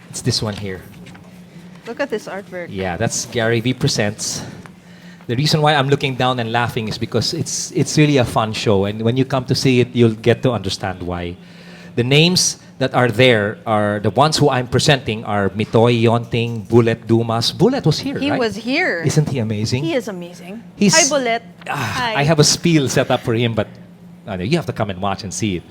It's this one here. look at this artwork. Yeah, that's Gary V Presents. The reason why I'm looking down and laughing is because it's really a fun show. And when you come to see it, you'll get to understand why. The names that are there are the ones who I'm presenting are Mitoy Yonting, Bullet Dumas. Bullet was here, He right? was here. Isn't he amazing? He is amazing. He's- Hi, Bullet. Hi. I have a spiel set up for him, but you have to come and watch and see it.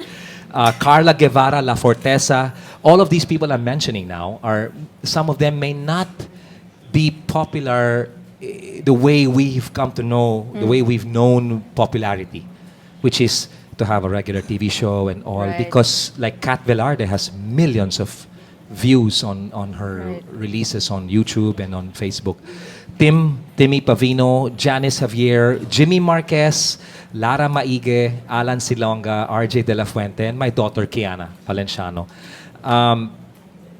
Carla Guevara, La Forteza, all of these people I'm mentioning now are, some of them may not be popular the way we've come to know, the way we've known popularity, which is to have a regular TV show and all, Right. because like Kat Velarde has millions of views on her Right. releases on YouTube and on Facebook. Timmy Pavino, Janice Javier, Jimmy Marquez, Lara Maige, Alan Silonga, RJ De La Fuente, and my daughter Kiana Valenciano.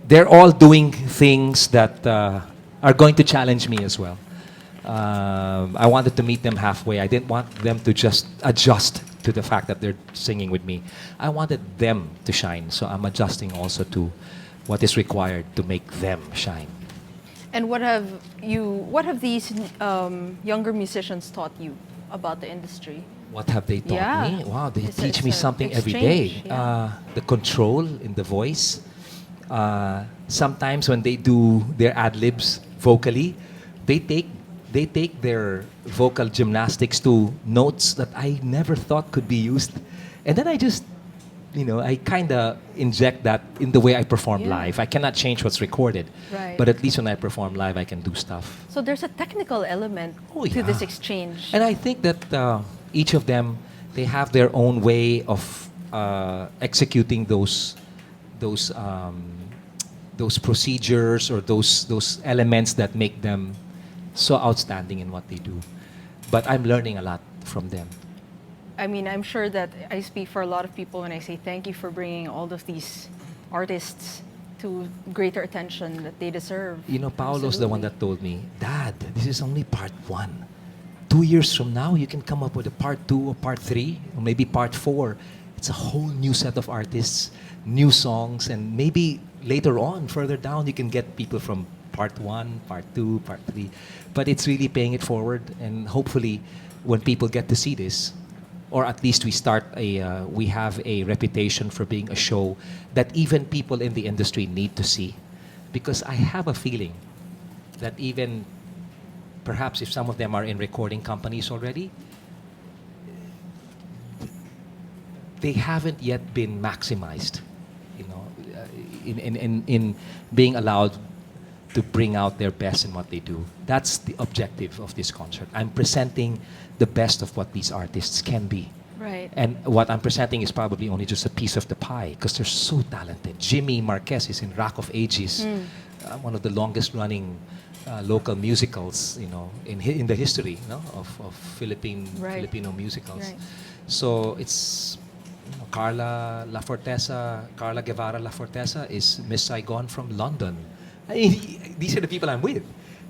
They're all doing things that are going to challenge me as well. I wanted to meet them halfway. I didn't want them to just adjust to the fact that they're singing with me. I wanted them to shine, so I'm adjusting also to what is required to make them shine. And what have these younger musicians taught you about the industry? What have they taught Yeah. me? Wow, they It's teach a- me it's a something every day. exchange, yeah. The control in the voice. Sometimes when they do their ad libs vocally, they take their vocal gymnastics to notes that I never thought could be used, and then I just, I kind of inject that in the way I perform Yeah. live. I cannot change what's recorded, Right. but at least when I perform live, I can do stuff. So there's a technical element Oh, to this yeah. exchange. And I think that each of them, they have their own way of executing those procedures or those elements that make them so outstanding in what they do. But I'm learning a lot from them. I mean, I'm sure that I speak for a lot of people when I say thank you for bringing all of these artists to greater attention that they deserve. Paolo's the one Absolutely. that told me, Dad, this is only part 1. 2 years from now, you can come up with a part 2 or part 3 or maybe part 4. It's a whole new set of artists, new songs, and maybe later on, further down, you can get people from part 1, part 2, part 3. But it's really paying it forward, and hopefully, when people get to see this, or at least we have a reputation for being a show that even people in the industry need to see. Because I have a feeling that even perhaps if some of them are in recording companies already, they haven't yet been maximized, in being allowed to bring out their best in what they do. That's the objective of this concert. I'm presenting the best of what these artists can be. Right. And what I'm presenting is probably only just a piece of the pie because they're so talented. Jimmy Marquez is in Rock of Ages, one of the longest running local musicals, in the history, of Right. Filipino musicals. Right. So it's Carla Guevara La Fortesa is Miss Saigon from London. I mean, these are the people I'm with,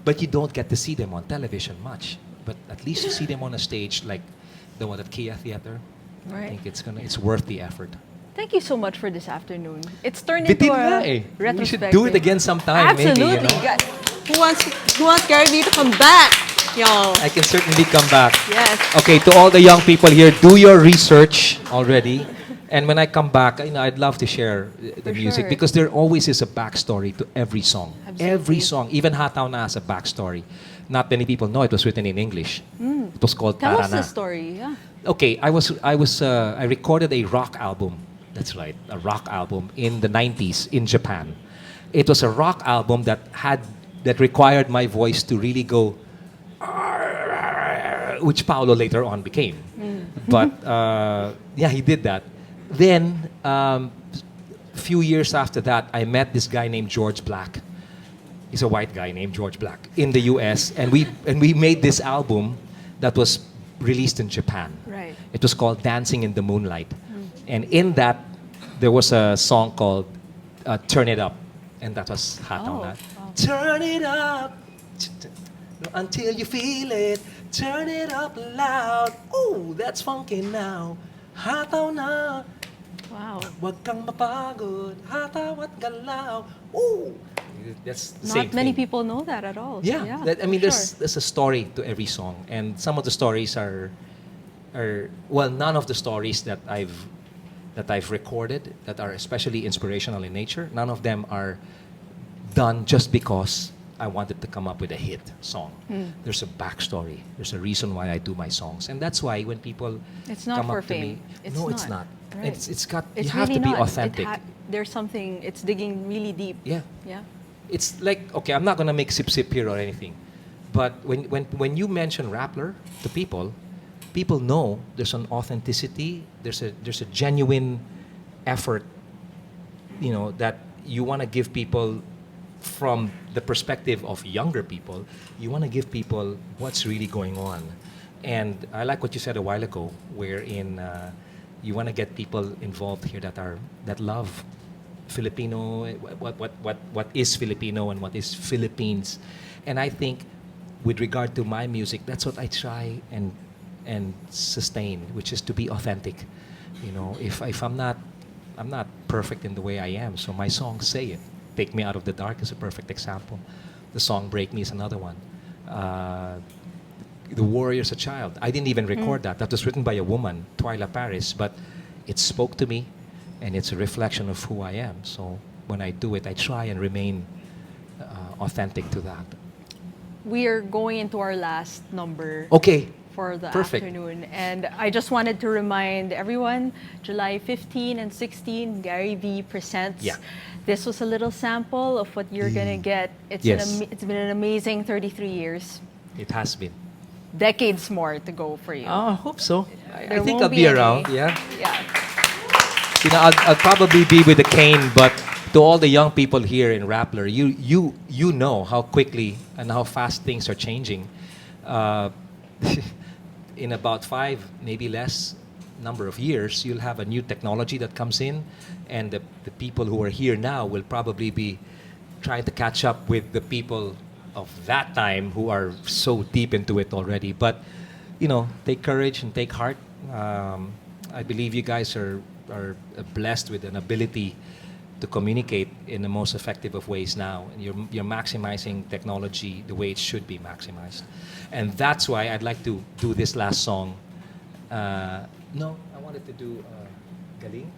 but you don't get to see them on television much. But at least you see them on a stage like the one at Kia Theater. I Right. think it's worth the effort. Thank you so much for this afternoon. It's turned Bitin into nga a eh. We retrospective. should do it again sometime, Absolutely. maybe. Guys, who wants Gary Vee to come back, y'all? I can certainly come back. Yes. Okay, to all the young people here, do your research already. And when I come back, I'd love to share the For music sure. because there always is a backstory to every song. Absolutely. Every song, even Hataw Na has a backstory. Not many people know it was written in English. It was called Tell us Tara Na. the story. Yeah. Okay, I recorded a rock album. That's right, a rock album in the 90s in Japan. It was a rock album that required my voice to really go, which Paolo later on became. But yeah, he did that. Then, few years after that, I met this guy named George Black. He's a white guy named George Black in the U.S. and we made this album that was released in Japan. Right. It was called Dancing in the Moonlight, and in that there was a song called Turn It Up, and that was Hataw Na. wow. Turn it up until you feel it. Turn it up loud. Ooh, that's funky now. Hataw na. Wow. Wag kang mapagod. Hataw at galaw. Ooh. That's the same Not many thing. people know that at all. So Yeah, for there's a story to every song, and some of the stories are well, none of the stories that I've recorded that are especially inspirational in nature. None of them are done just because I wanted to come up with a hit song. There's a backstory. There's a reason why I do my songs, and that's why when people It's not come for up to me, fame. It's no, it's not. not. Right. It's got. It's you have really to be not. authentic. There's something. It's digging really deep. Yeah. Yeah. It's like, okay, I'm not gonna make sip here or anything, but when you mention Rappler to people, people know there's an authenticity, there's a genuine effort, that you want to give people from the perspective of younger people. You want to give people what's really going on. And I like what you said a while ago, wherein you want to get people involved here that love Filipino, what is Filipino and what is Philippines. And I think with regard to my music, that's what I try and sustain, which is to be authentic. If I'm not perfect in the way I am, so my songs say it. Take Me Out of the Dark is a perfect example. The song Break Me is another one. The Warrior's a Child. I didn't even record that. That was written by a woman, Twyla Paris, but it spoke to me, and it's a reflection of who I am. So when I do it, I try and remain authentic to that. We are going into our last number. Okay. For the Perfect. afternoon. And I just wanted to remind everyone, July 15 and 16, Gary V presents. Yeah. This was a little sample of what you're going to get. It's, Yes. it's been an amazing 33 years. It has been. Decades more to go for you. Oh, I hope so. I There think won't I'll be any. around, yeah. Yeah. I'll probably be with the cane, but to all the young people here in Rappler, you know how quickly and how fast things are changing. In about 5, maybe less number of years, you'll have a new technology that comes in, and the people who are here now will probably be trying to catch up with the people of that time who are so deep into it already. But, take courage and take heart. I believe you guys are blessed with an ability to communicate in the most effective of ways now. And you're maximizing technology the way it should be maximized. And that's why I'd like to do this last song. No, I wanted to do Galing.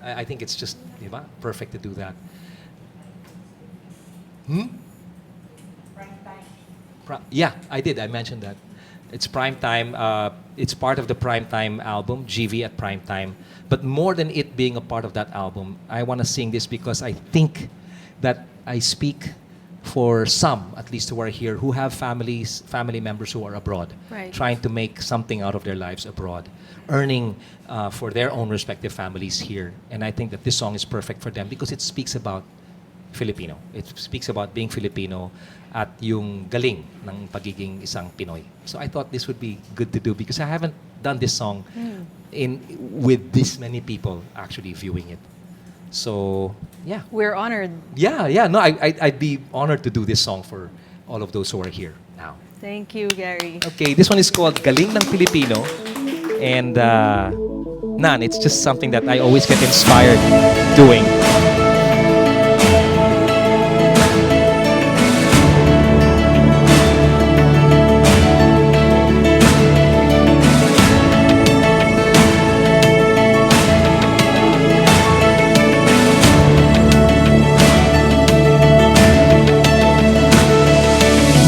I think it's just perfect to do that. Yeah, I did. I mentioned that. It's Prime Time. It's part of the Prime Time album, GV at Prime Time. But more than it being a part of that album, I want to sing this because I think that I speak for some, at least who are here, who have family members who are abroad, Right. trying to make something out of their lives abroad, earning for their own respective families here. And I think that this song is perfect for them because it speaks about Filipino. It speaks about being Filipino at yung galing ng pagiging isang Pinoy. So I thought this would be good to do because I haven't done this song with this many people actually viewing it. So, yeah. We're honored. Yeah. No, I'd be honored to do this song for all of those who are here now. Thank you, Gary. Okay, this one is called Galing ng Filipino. And, it's just something that I always get inspired doing.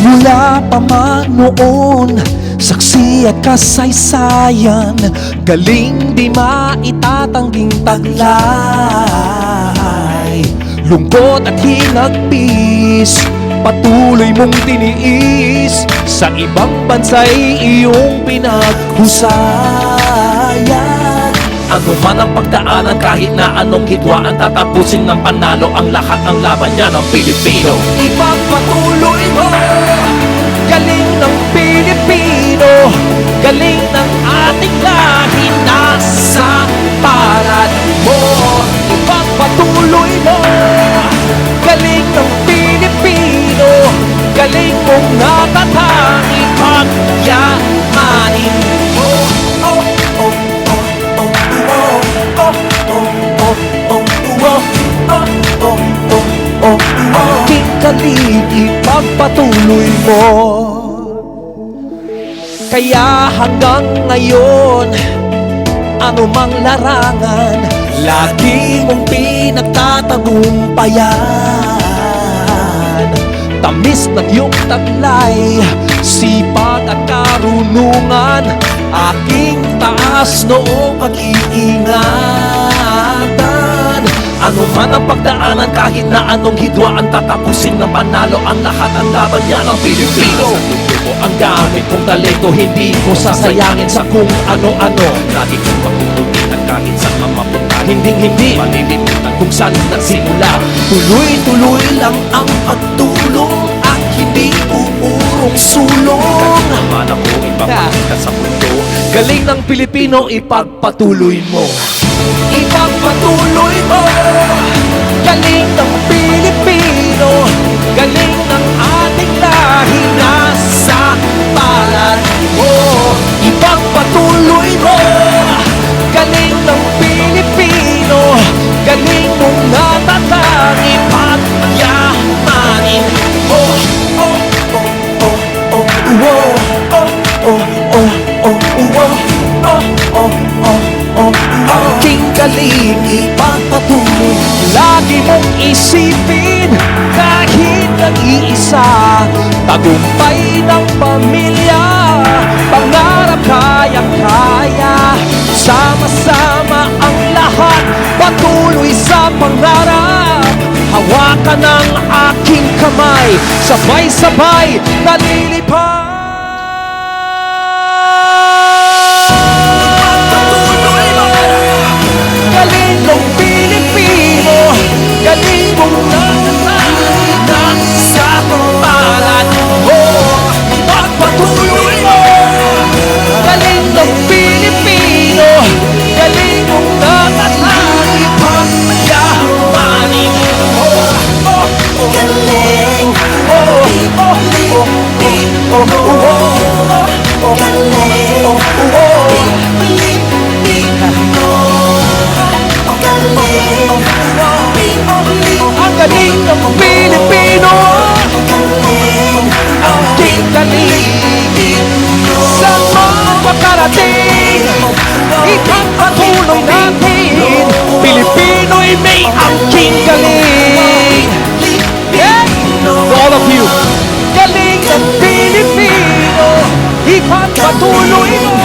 Mula pa man noon, saksi at kasaysayan, galing di maitatangging taglay. Lungkot at hinagpis, patuloy mong tiniis, sa ibang bansa'y iyong pinaghusayan. Ano man ang pagdaanan, kahit na anong hidwaan, tatapusin ng panalo ang lahat ng laban niya ng Pilipino. Ipagpatuloy mo, galing ng Pilipino, galing ng ating lahi, nasa palad mo. Ipagpatuloy mo, galing ng Pilipino, galing mong natatanging pagyamanin mo. Aking galing ipagpatuloy mo. Kaya hanggang ngayon, anumang larangan, lagi mong pinagtatagumpayan. Tamis ng iyong taglay, sipag at karunungan, aking taas noong pag-iingatan. Ano man ang pagdaanan, kahit na anong hidwaan, tatapusin ng panalo ang lahat ng laban niya ng Pilipino. Sa dugo mo ang gamit kong talento, hindi ko sasayangin sa kung ano-ano. Lagi kong pagtutunan kahit saan man mapunta. Hindi malilimutan kung saan nagsimula. Tuloy-tuloy lang ang pagtulong at hindi uurong sulong. naman ako ipapakita sa mundo. Galing ng Pilipino, ipagpatuloy mo. Ipagpatuloy mo. Galing ng Pilipino. Galing ng ating lahi nasa palad mo. Ipagpatuloy mo. Galing ng Pilipino. Galing mong natatangi at yamanin mo. Oh, oh, oh, oh, oh, oh, oh, oh, oh, oh, oh, oh, oh. Aking galing ipagpatuloy. Lagi mong isipin kahit nag-iisa. Tagumpay ng pamilya, pangarap kayang-kaya. Sama-sama ang lahat, patuloy sa pangarap. Hawakan ang aking kamay, sabay-sabay nalilipad. Galing ng Pilipino, galing mong natatangi sa pangalan mo. Ipagpatuloy mo. Galing ng Pilipino, galing mong natatangi pagyamanin mo. Galing, Ang galing ng Pilipino, ang aking galing. Sa mga makarating, ipagpatuloy natin. Pilipino'y may angking galing. Yeah! To all of you, galing ng Pilipino, ipagpatuloy mo.